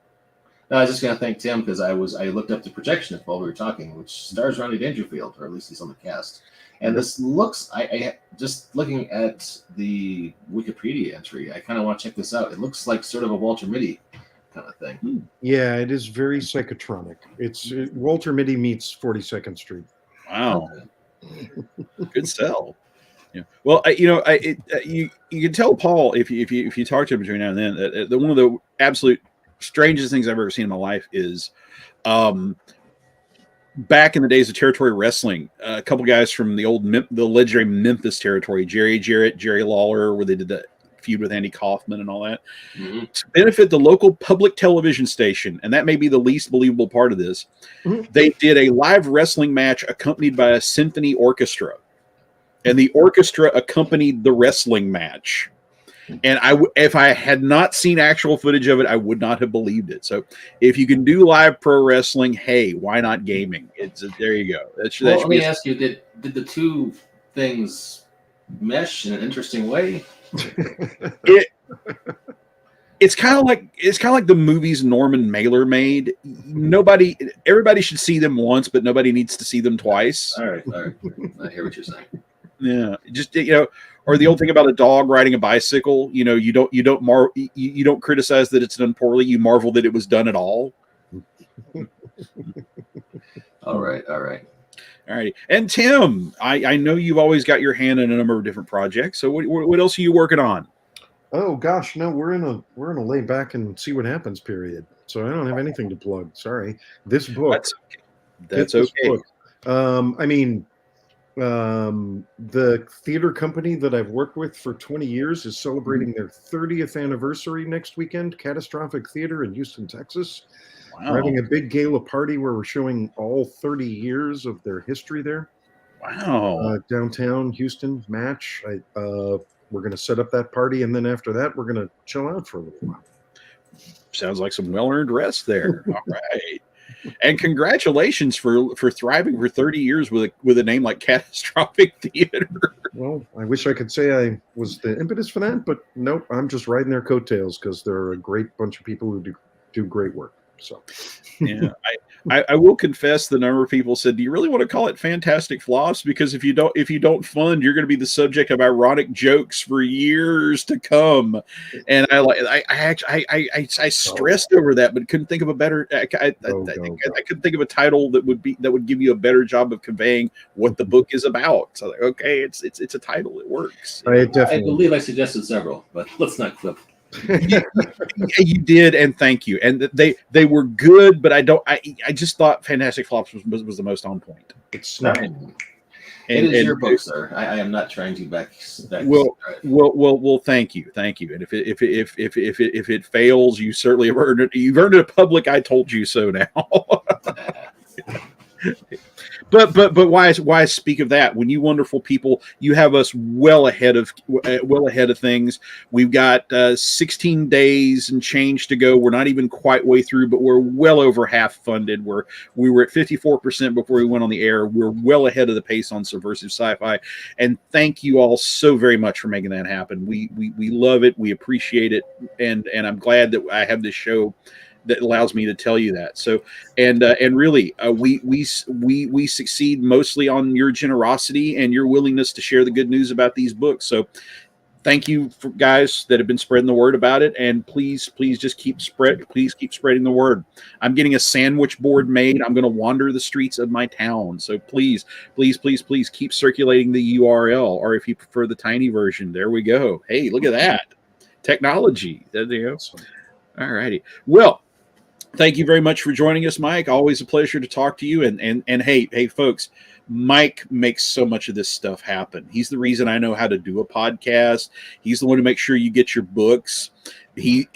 No, I was just going to thank Tim because I looked up the projection while we were talking, which stars Ronnie Dangerfield, or at least he's on the cast. And this looks, I just looking at the Wikipedia entry, I kind of want to check this out. It looks like sort of a Walter Mitty kind of thing. Yeah, it is very psychotronic. It's Walter Mitty meets 42nd Street. Wow, good sell. Yeah. Well, you can tell Paul if you talk to him between now and then that one of the absolute strangest things I've ever seen in my life is back in the days of territory wrestling, a couple guys from the legendary Memphis territory, Jerry Jarrett, Jerry Lawler, where they did the feud with Andy Kaufman and all that, to benefit the local public television station, and that may be the least believable part of this, they did a live wrestling match accompanied by a symphony orchestra, and the orchestra accompanied the wrestling match. And if I had not seen actual footage of it, I would not have believed it. So if you can do live pro wrestling, hey, why not gaming? There you go. Let me ask you, did the two things mesh in an interesting way? it's kind of like the movies Norman Mailer made. Everybody should see them once, but nobody needs to see them twice. All right. I hear what you're saying. Yeah, just or the old thing about a dog riding a bicycle. You don't criticize that it's done poorly. You marvel that it was done at all. All right. Alrighty. And Tim, I know you've always got your hand in a number of different projects. So what else are you working on? Oh gosh, no, we're in a lay back and see what happens period. So I don't have anything to plug. Sorry. This book. That's okay. Book. The theater company that I've worked with for 20 years is celebrating their 30th anniversary next weekend. Catastrophic Theater in Houston, Texas. Wow. We're having a big gala party where we're showing all 30 years of their history there. Wow. Downtown Houston match. We're going to set up that party, and then after that, we're going to chill out for a little while. Sounds like some well-earned rest there. All right. And congratulations for thriving for 30 years with a name like Catastrophic Theater. Well, I wish I could say I was the impetus for that, but nope, I'm just riding their coattails because they're a great bunch of people who do great work. So, yeah, I will confess the number of people said, "Do you really want to call it Fantastic Flops? Because if you don't fund, you're going to be the subject of ironic jokes for years to come." And I stressed over that, but couldn't think of a better. I couldn't think of a title that would give you a better job of conveying what the book is about. So okay, it's a title. It works. I believe I suggested several, but let's not clip. You did, and thank you. And they were good, but I just thought Fantastic Flops was the most on point. It's not. It is your book, sir. I am not trying to back. Well. Thank you. And if it fails, you certainly have earned it. You've earned a public "I told you so" now. But why speak of that? When you wonderful people, you have us well ahead of things. We've got 16 days and change to go. We're not even quite way through, but we're well over half funded. We were at 54% before we went on the air. We're well ahead of the pace on Subversive Sci-Fi, and thank you all so very much for making that happen. We love it. We appreciate it, and I'm glad that I have this show that allows me to tell you that. So, and really, we succeed mostly on your generosity and your willingness to share the good news about these books. So, thank you for guys that have been spreading the word about it, and please just keep spreading the word. I'm getting a sandwich board made. I'm going to wander the streets of my town. So please keep circulating the URL, or if you prefer the tiny version, there we go. Hey, look at that technology. There you go. All righty. Well, thank you very much for joining us, Mike. Always a pleasure to talk to you. And hey, folks, Mike makes so much of this stuff happen. He's the reason I know how to do a podcast. He's the one who makes sure you get your books. Him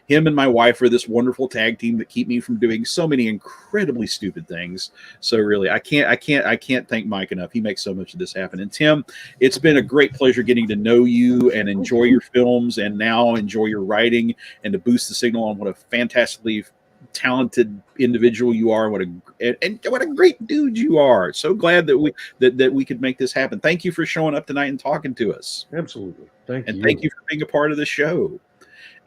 and my wife are this wonderful tag team that keep me from doing so many incredibly stupid things. So really, I can't thank Mike enough. He makes so much of this happen. And Tim, it's been a great pleasure getting to know you and enjoy your films, and now enjoy your writing, and to boost the signal on what a fantastically talented individual you are, and what a great dude you are. So glad that we could make this happen. Thank you for showing up tonight and talking to us. Absolutely. Thank you for being a part of the show.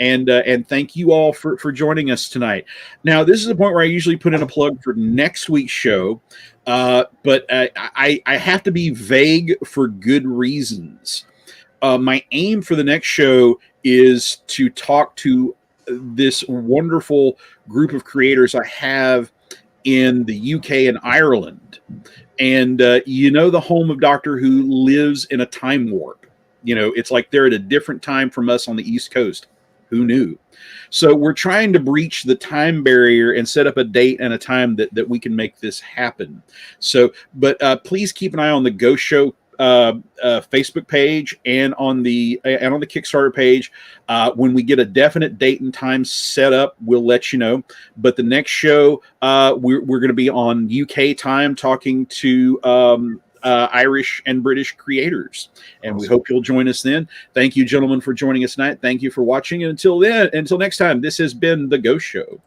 And thank you all for joining us tonight. Now, this is the point where I usually put in a plug for next week's show, but I have to be vague for good reasons. My aim for the next show is to talk to this wonderful group of creators I have in the UK and Ireland. And the home of Doctor Who lives in a time warp. It's like they're at a different time from us on the East Coast. Who knew? So we're trying to breach the time barrier and set up a date and a time that we can make this happen. So, but please keep an eye on the Ghost Show Facebook page and on the Kickstarter page. When we get a definite date and time set up, we'll let you know. But the next show, we're going to be on UK time, talking to Irish and British creators, and we hope you'll join us then. Thank you, gentlemen, for joining us tonight. Thank you for watching, and until next time, this has been the Ghost Show.